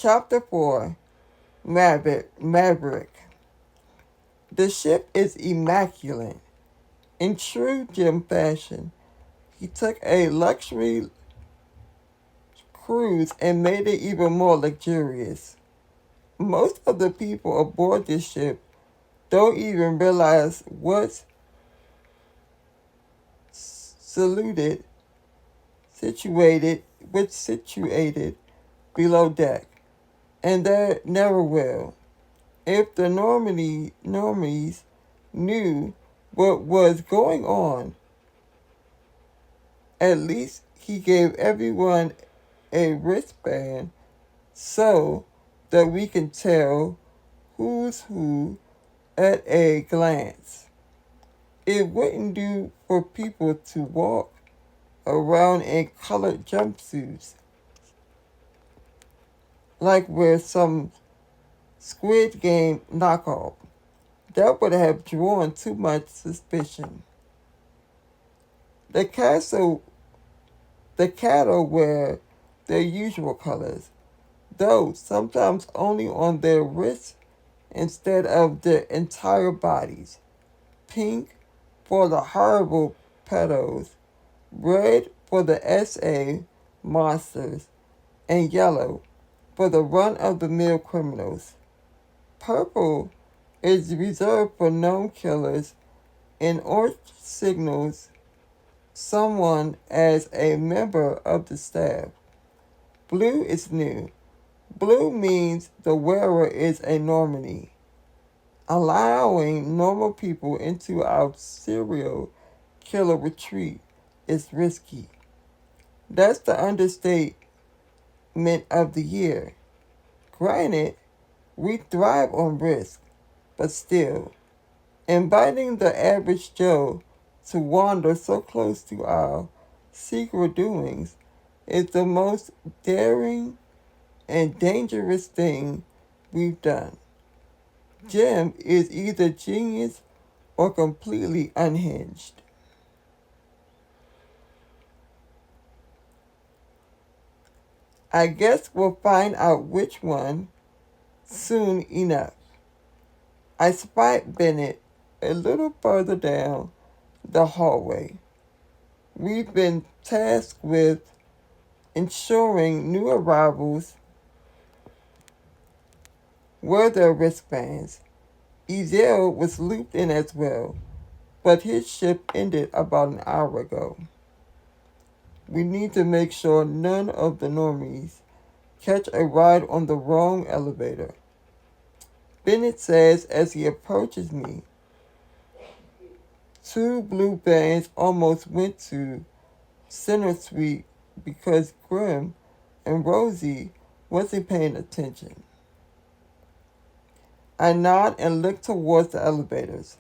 Chapter 4. Maverick. The ship is immaculate. In true Jim fashion, he took a luxury cruise and made it even more luxurious. Most of the people aboard this ship don't even realize what's saluted, situated below deck, and they never will. If the normies knew what was going on, at least he gave everyone a wristband so that we can tell who's who at a glance. It wouldn't do for people to walk around in colored jumpsuits like we're some Squid Game knockoff. That would have drawn too much suspicion. The cattle wear their usual colors, though sometimes only on their wrists instead of their entire bodies. Pink for the horrible pedos, red for the SA monsters, and yellow for the run-of-the-mill criminals. Purple is reserved for known killers, and orange signals someone as a member of the staff. Blue is new. Blue means the wearer is a normie. Allowing normal people into our serial killer retreat is risky. That's the understatement of the year. Granted, we thrive on risk, but still, inviting the average Joe to wander so close to our secret doings is the most daring and dangerous thing we've done. Jim is either genius or completely unhinged. I guess we'll find out which one soon enough. I spied Bennett a little further down the hallway. We've been tasked with ensuring new arrivals wear their wristbands. Ezel was looped in as well, but his ship ended about an hour ago. We need to make sure none of the normies catch a ride on the wrong elevator. Bennett says as he approaches me. 2 blue bands almost went to Center Suite because Grim and Rosie wasn't paying attention. I nod and look towards the elevators.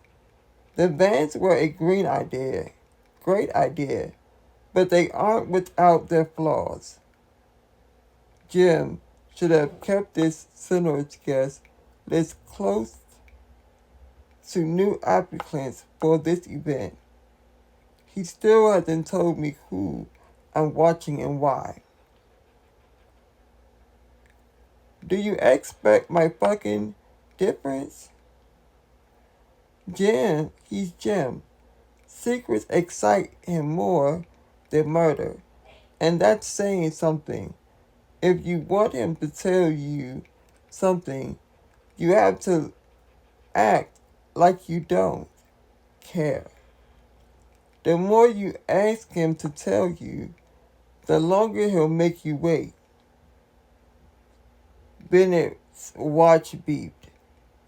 The vans were a great idea, but they aren't without their flaws. Jim should have kept this Center's guest list close to new applicants for this event. He still hasn't told me who I'm watching and why. Do you expect my fucking difference? Jim, he's Jim. Secrets excite him more than murder, and that's saying something. If you want him to tell you something, you have to act like you don't care. The more you ask him to tell you, the longer he'll make you wait. Bennett's watch beeped,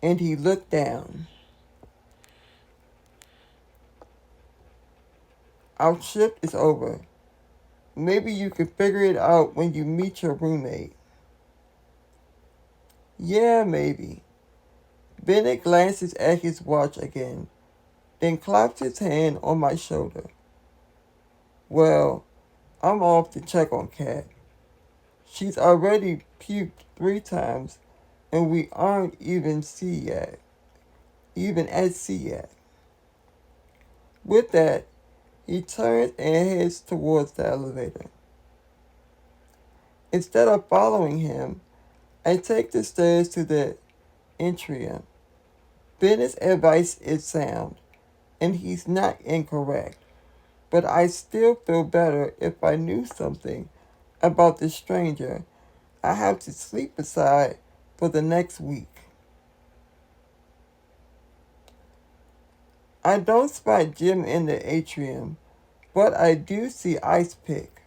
and he looked down. Our shift is over. Maybe you can figure it out when you meet your roommate. Yeah, maybe. Bennett glances at his watch again, then claps his hand on my shoulder. Well, I'm off to check on Kat. She's already puked 3 times, and we aren't even at sea yet. With that, he turns and heads towards the elevator. Instead of following him, I take the stairs to the atrium. Bennett's advice is sound, and he's not incorrect, but I still feel better if I knew something about the stranger I have to sleep beside for the next week. I don't spot Jim in the atrium, but I do see Ice Pick.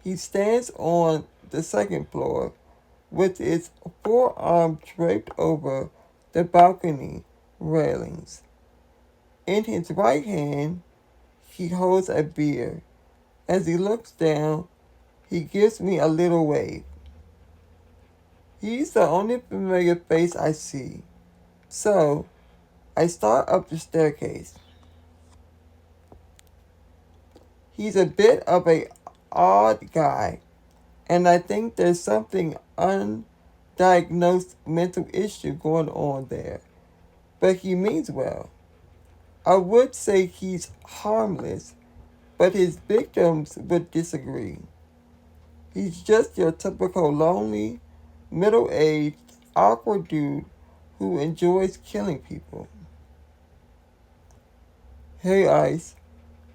He stands on the second floor with his forearm draped over the balcony railings. In his right hand, he holds a beer. As he looks down, he gives me a little wave. He's the only familiar face I see, so I start up the staircase. He's a bit of an odd guy, and I think there's something undiagnosed mental issue going on there, but he means well. I would say he's harmless, but his victims would disagree. He's just your typical lonely, middle-aged, awkward dude who enjoys killing people. Hey, Ice,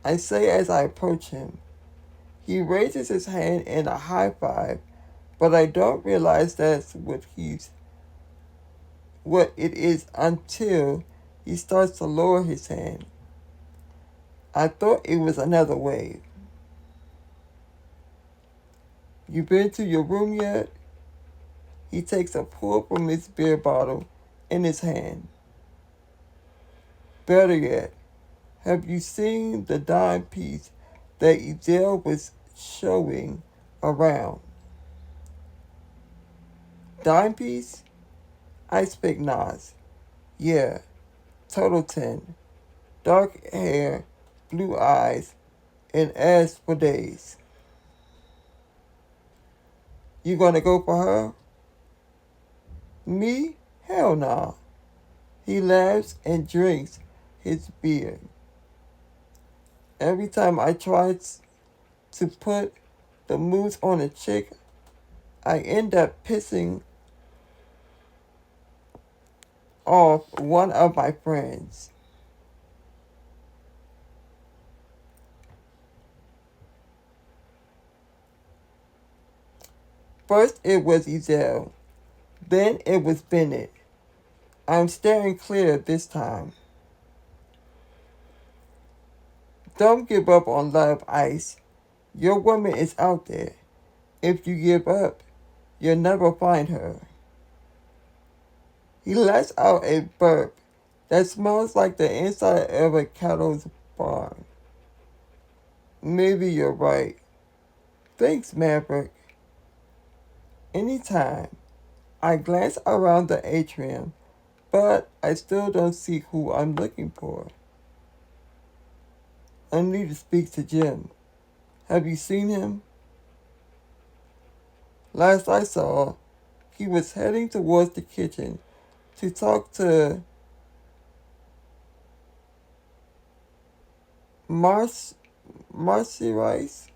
I say as I approach him. He raises his hand in a high five, but I don't realize that's what it is until he starts to lower his hand. I thought it was another wave. You been to your room yet? He takes a pull from his beer bottle in his hand. Better yet, have you seen the dime piece that Edel was showing around? Dime piece? Ice Pick nods. Yeah, total 10. Dark hair, blue eyes, and ass for days. You gonna go for her? Me? Hell nah. He laughs and drinks his beer. Every time I try to put the moves on a chick, I end up pissing off one of my friends. First it was Edel, then it was Bennett. I'm staring clear this time. Don't give up on love, Ice. Your woman is out there. If you give up, you'll never find her. He lets out a burp that smells like the inside of a cattle's barn. Maybe you're right. Thanks, Maverick. Anytime. I glance around the atrium, but I still don't see who I'm looking for. I need to speak to Jim. Have you seen him? Last I saw, he was heading towards the kitchen to talk to Marcy Rice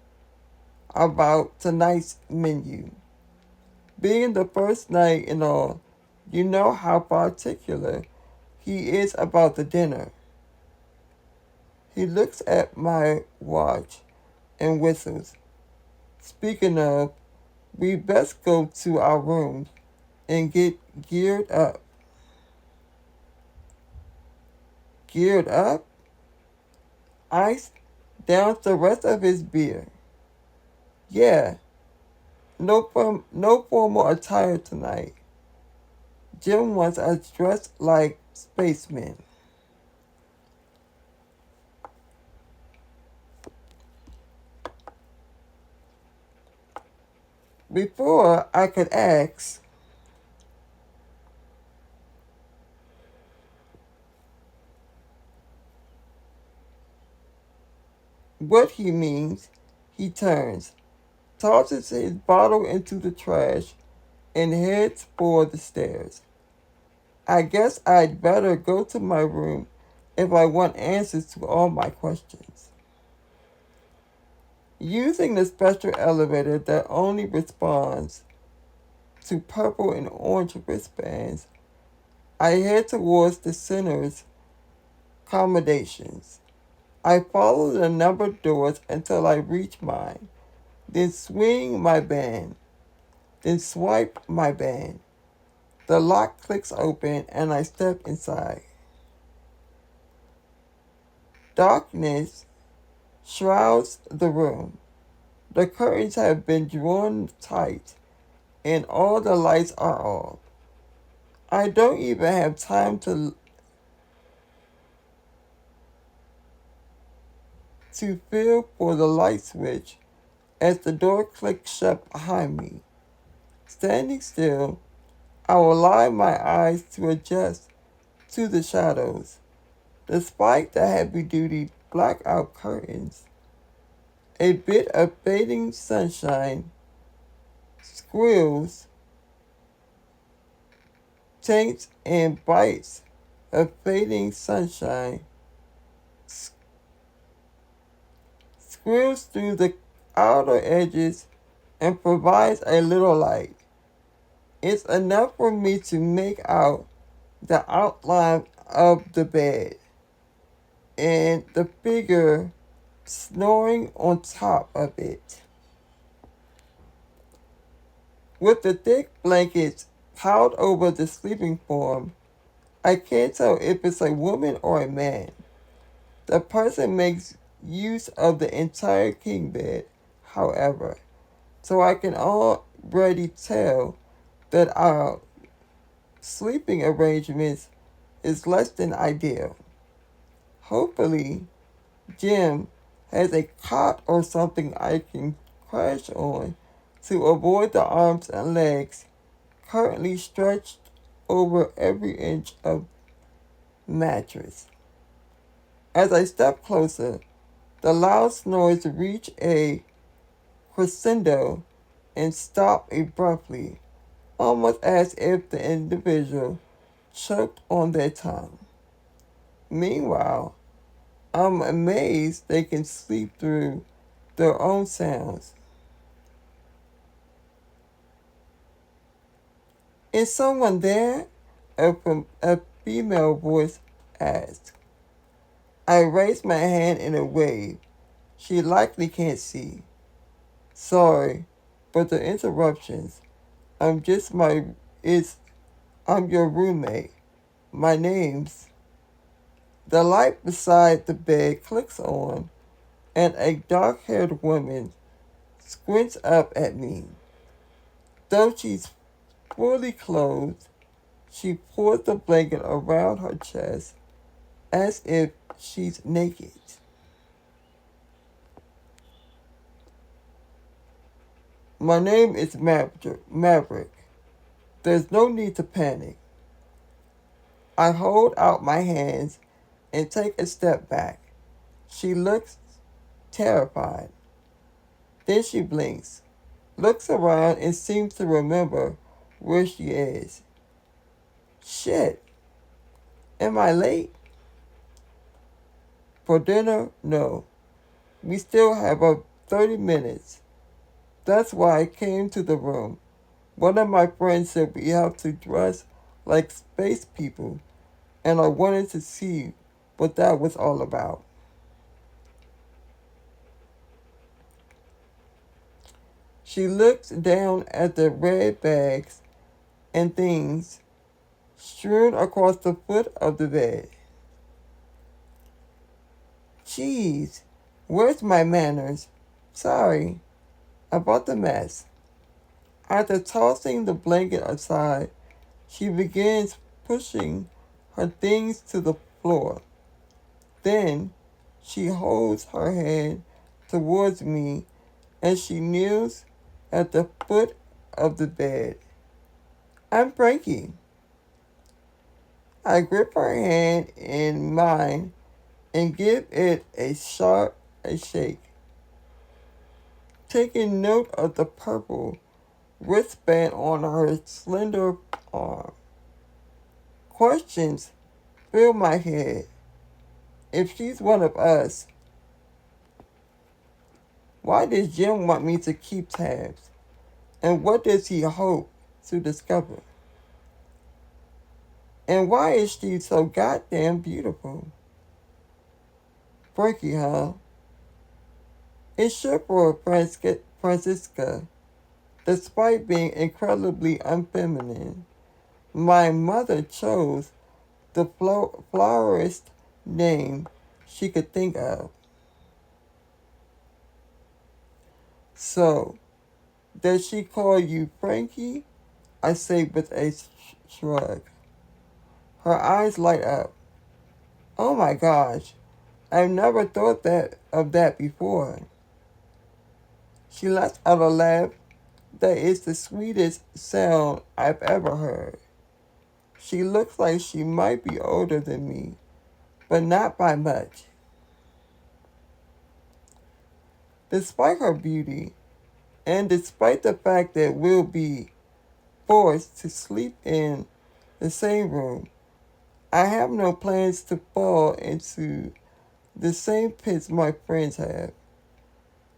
about tonight's menu. Being the first night and all, you know how particular he is about the dinner. He looks at my watch and whistles. Speaking of, we best go to our rooms and get geared up. Geared up? Ice downs the rest of his beer. Yeah, no formal attire tonight. Jim wants us dressed like spacemen. Before I could ask, what he means, he turns, tosses his bottle into the trash, and heads for the stairs. I guess I'd better go to my room if I want answers to all my questions. Using the special elevator that only responds to purple and orange wristbands, I head towards the center's accommodations. I follow the numbered doors until I reach mine, then swing my band, then swipe my band. The lock clicks open and I step inside. Darkness shrouds the room. The curtains have been drawn tight and all the lights are off. I don't even have time to feel for the light switch as the door clicks shut behind me. Standing still, I will allow my eyes to adjust to the shadows. Despite the heavy-duty blackout curtains, a bit of fading sunshine squeals, taints, and bites of fading sunshine squeals through the outer edges and provides a little light. It's enough for me to make out the outline of the bed and the figure snoring on top of it. With the thick blankets piled over the sleeping form, I can't tell if it's a woman or a man. The person makes use of the entire king bed, however, so I can already tell that our sleeping arrangements is less than ideal. Hopefully, Jim has a cot or something I can crash on to avoid the arms and legs currently stretched over every inch of mattress. As I step closer, the loud snores reach a crescendo and stop abruptly, almost as if the individual choked on their tongue. Meanwhile, I'm amazed they can sleep through their own sounds. Is someone there? A female voice asked. I raised my hand in a wave. She likely can't see. Sorry, but the interruptions. I'm just my it's I'm your roommate. My name's The light beside the bed clicks on and a dark-haired woman squints up at me. Though she's fully clothed, she pulls the blanket around her chest as if she's naked. My name is Maverick. There's no need to panic. I hold out my hands and take a step back. She looks terrified. Then she blinks, looks around, and seems to remember where she is. Shit, am I late? For dinner? No. We still have about 30 minutes. That's why I came to the room. One of my friends said we have to dress like space people, and I wanted to see what that was all about. She looks down at the red bags and things strewn across the foot of the bed. Jeez, where's my manners? Sorry about the mess. After tossing the blanket aside, she begins pushing her things to the floor. Then she holds her hand towards me and she kneels at the foot of the bed. I'm Frankie. I grip her hand in mine and give it a shake, taking note of the purple wristband on her slender arm. Questions fill my head. If she's one of us, why does Jim want me to keep tabs? And what does he hope to discover. And why is she so goddamn beautiful? Frankie, huh? It's sure for Francisca, despite being incredibly unfeminine. My mother chose the flowerest name she could think of. So, does she call you Frankie? I say with a shrug. Her eyes light up. Oh my gosh, I've never thought of that before. She lets out a laugh that is the sweetest sound I've ever heard. She looks like she might be older than me, but not by much. Despite her beauty, and despite the fact that we'll be forced to sleep in the same room, I have no plans to fall into the same pits my friends have.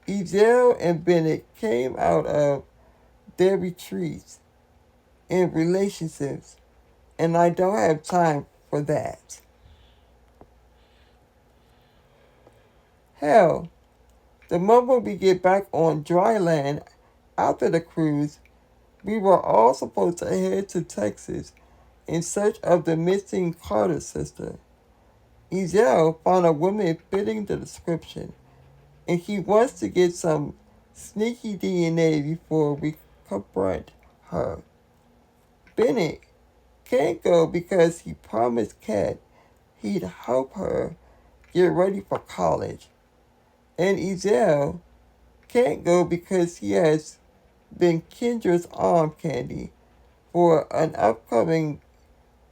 Edel and Bennett came out of their retreats in relationships, and I don't have time for that. Hell, the moment we get back on dry land after the cruise, we were all supposed to head to Texas in search of the missing Carter sister. Ezel found a woman fitting the description, and he wants to get some sneaky DNA before we confront her. Bennett can't go because he promised Kat he'd help her get ready for college. And Ezel can't go because he has been Kendra's arm candy for an upcoming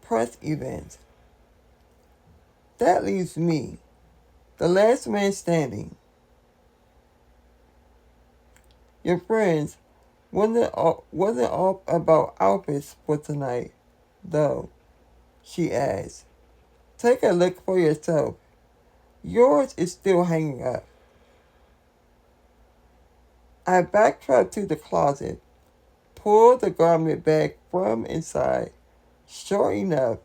press event. That leaves me, the last man standing. Your friends wasn't all about outfits for tonight, though, she asked. Take a look for yourself. Yours is still hanging up. I backtracked to the closet, pulled the garment bag from inside. Sure enough,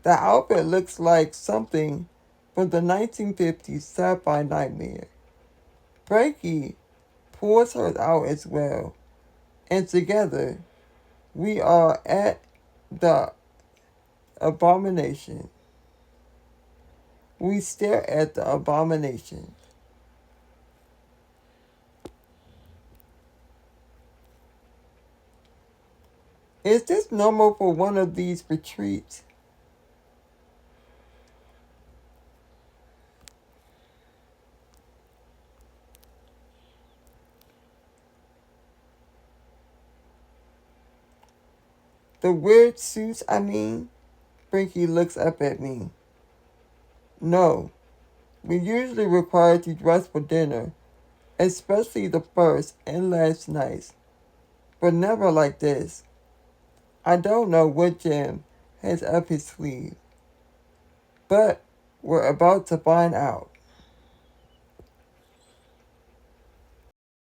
the outfit looks like something from the 1950s sci-fi nightmare. Frankie pulls hers out as well, and together we are at the abomination. We stare at the abomination. Is this normal for one of these retreats? The weird suits, I mean? Frankie looks up at me. No, we're usually required to dress for dinner, especially the first and last nights, but never like this. I don't know what Jim has up his sleeve, but we're about to find out.